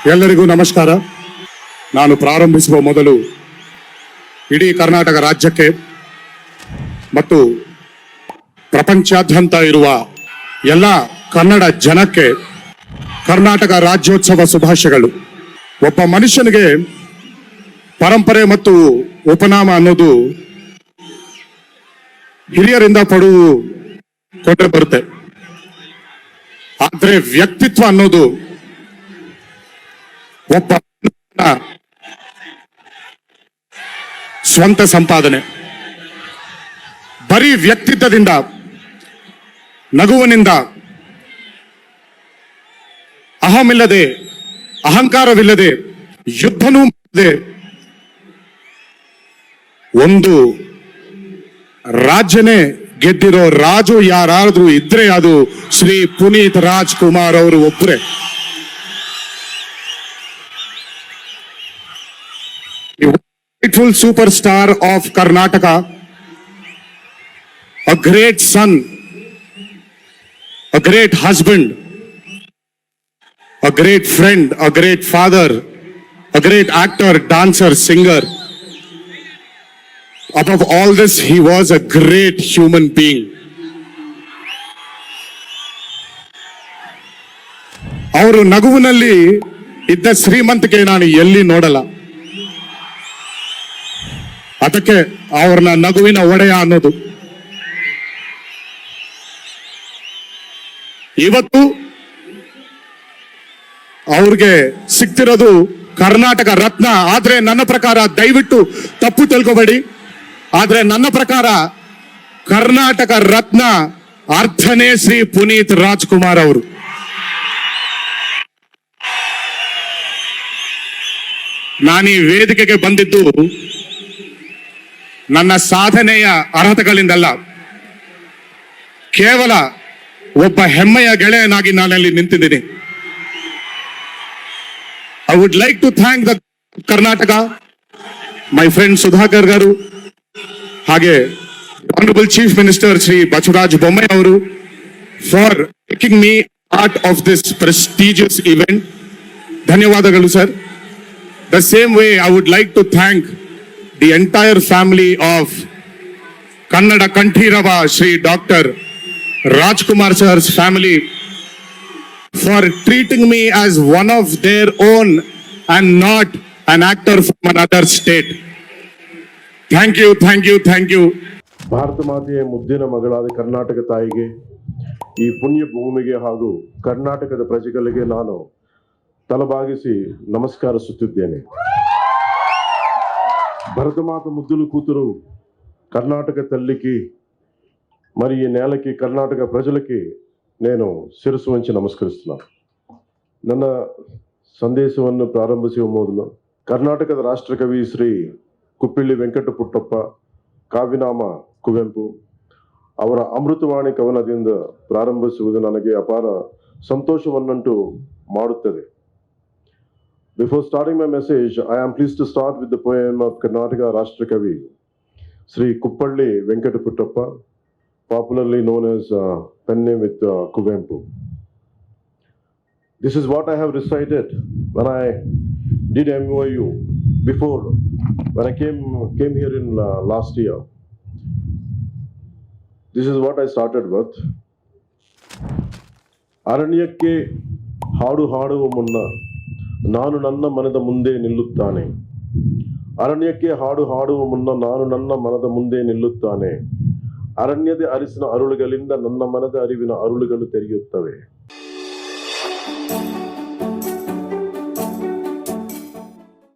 ಎಲ್ಲರಿಗೂ ನಮಸ್ಕಾರ. ನಾನು ಪ್ರಾರಂಭಿಸುವ ಮೊದಲು ಇಡೀ ಕರ್ನಾಟಕ ರಾಜ್ಯಕ್ಕೆ ಮತ್ತು ಪ್ರಪಂಚಾದ್ಯಂತ ಇರುವ ಎಲ್ಲ ಕನ್ನಡ ಜನಕ್ಕೆ ಕರ್ನಾಟಕ ರಾಜ್ಯೋತ್ಸವ ಶುಭಾಶಯಗಳು. ಒಬ್ಬ ಮನುಷ್ಯನಿಗೆ ಪರಂಪರೆ ಮತ್ತು ಉಪನಾಮ ಅನ್ನೋದು ಹಿರಿಯರಿಂದ ಕೊಟ್ಟರೆ ಬರುತ್ತೆ. ಆದರೆ ವ್ಯಕ್ತಿತ್ವ ಅನ್ನೋದು ಒಬ್ಬ ಸ್ವಂತ ಸಂಪಾದನೆ. ಬರೀ ವ್ಯಕ್ತಿತ್ವದಿಂದ, ನಗುವಿನಿಂದ, ಅಹಮಿಲ್ಲದೆ, ಅಹಂಕಾರವಿಲ್ಲದೆ, ಯುದ್ಧನೂ ಮಾಡದೆ ಒಂದು ರಾಜ್ಯನೇ ಗೆದ್ದಿರೋ ರಾಜು ಯಾರಾದ್ರೂ ಇದ್ರೆ ಅದು ಶ್ರೀ ಪುನೀತ್ ರಾಜ್ಕುಮಾರ್ ಅವರು ಒಬ್ಬರೇ. Rightful superstar of Karnataka, a great son, a great husband, a great friend, a great father, a great actor, dancer, singer. Above all this, he was a great human being. ಅವರು ನಗುವಿನಲ್ಲಿ ಇದ್ದ ಶ್ರೀಮಂತಿಕೆ ನಾನು ಎಲ್ಲಿ ನೋಡಲ್ಲ. ಅದಕ್ಕೆ ಅವ್ರನ್ನ ನಗುವಿನ ಒಡೆಯ ಅನ್ನೋದು. ಇವತ್ತು ಅವ್ರಿಗೆ ಸಿಗ್ತಿರೋದು ಕರ್ನಾಟಕ ರತ್ನ. ಆದ್ರೆ ನನ್ನ ಪ್ರಕಾರ, ದಯವಿಟ್ಟು ತಪ್ಪು ತಿಳ್ಕೊಬೇಡಿ, ಆದ್ರೆ ನನ್ನ ಪ್ರಕಾರ ಕರ್ನಾಟಕ ರತ್ನ ಅರ್ಥನೇ ಶ್ರೀ ಪುನೀತ್ ರಾಜ್ಕುಮಾರ್ ಅವರು. ನಾನೀ ವೇದಿಕೆಗೆ ಬಂದಿದ್ದು ನನ್ನ ಸಾಧನೆಯ ಅರ್ಹತೆಗಳಿಂದಲ್ಲ, ಕೇವಲ ಒಬ್ಬ ಹೆಮ್ಮೆಯ ಗೆಳೆಯನಾಗಿ ನಾನಲ್ಲಿ ನಿಂತಿದ್ದೀನಿ. I would like to thank the Karnataka, my friend Sudhakar garu, ಹಾಗೆ honourable chief minister Shri Basavaraj Bommai ಅವರು for taking me part of this prestigious event. ಧನ್ಯವಾದಗಳು sir. The same way I would like to thank the entire family of Kannada Kanthirava Shri Dr. Rajkumar sir's family for treating me as one of their own and not an actor from another state. Thank you, thank you, thank you. Bharat ಮಾತೆಯ ಮುದ್ದಿನ ಮಗಳಾದ ಕರ್ನಾಟಕ ತಾಯಿಗೆ, ಈ ಪುಣ್ಯ ಭೂಮಿಗೆ ಹಾಗೂ ಕರ್ನಾಟಕದ ಪ್ರಜೆಗಳಿಗೆ ನಾನು ತಲೆಬಾಗಿಸಿ ನಮಸ್ಕರಿಸುತ್ತಿದ್ದೇನೆ. భరతమాత ముద్దులు కూతురు కర్ణాటక తల్లికి మరి ఈ నేలకి కర్ణాటక ప్రజలకి నేను శిరస్సు వంచి ನಮಸ್ಕರಿಸುತ್ತೇನೆ. ನನ್ನ ಸಂದೇಶವನ್ನು ಪ್ರಾರಂಭಿಸುವ ಮೊದಲು ಕರ್ನಾಟಕದ ರಾಷ್ಟ್ರಕವಿ ಶ್ರೀ ಕುಪ್ಪಳ್ಳಿ ವೆಂಕಟ ಪುಟ್ಟಪ್ಪ ಕಾವ್ಯನಾಮ ಕುವೆಂಪು ಅವರ ಅಮೃತವಾಣಿ ಕವನದಿಂದ ಪ್ರಾರಂಭಿಸುವುದು ನನಗೆ ಅಪಾರ ಸಂತೋಷವನ್ನುಂಟು ಮಾಡುತ್ತದೆ. Before starting my message, I am pleased to start with the poem of Karnataka Rashtrakavi, Sri Kuppalli Venkata Puttappa, popularly known as pen name with Kuvempu. This is what I have recited when I did MOU before, when I came here in last year. This is what I started with. ಅರಣ್ಯಕ್ಕೆ ಹಾಡು ಹಾಡುವ ಮುನ್ನ ನಾನು ನನ್ನ ಮನದ ಮುಂದೆ ನಿಲ್ಲುತ್ತಾನೆ. ಅರಣ್ಯಕ್ಕೆ ಹಾಡು ಹಾಡುವ ಮುನ್ನ ನಾನು ನನ್ನ ಮನದ ಮುಂದೆ ನಿಲ್ಲುತ್ತಾನೆ. ಅರಣ್ಯದ ಅರಿಸಿನ ಅರುಳುಗಳಿಂದ ನನ್ನ ಮನದ ಅರಿವಿನ ಅರುಳುಗಳು ತೆರೆಯುತ್ತವೆ.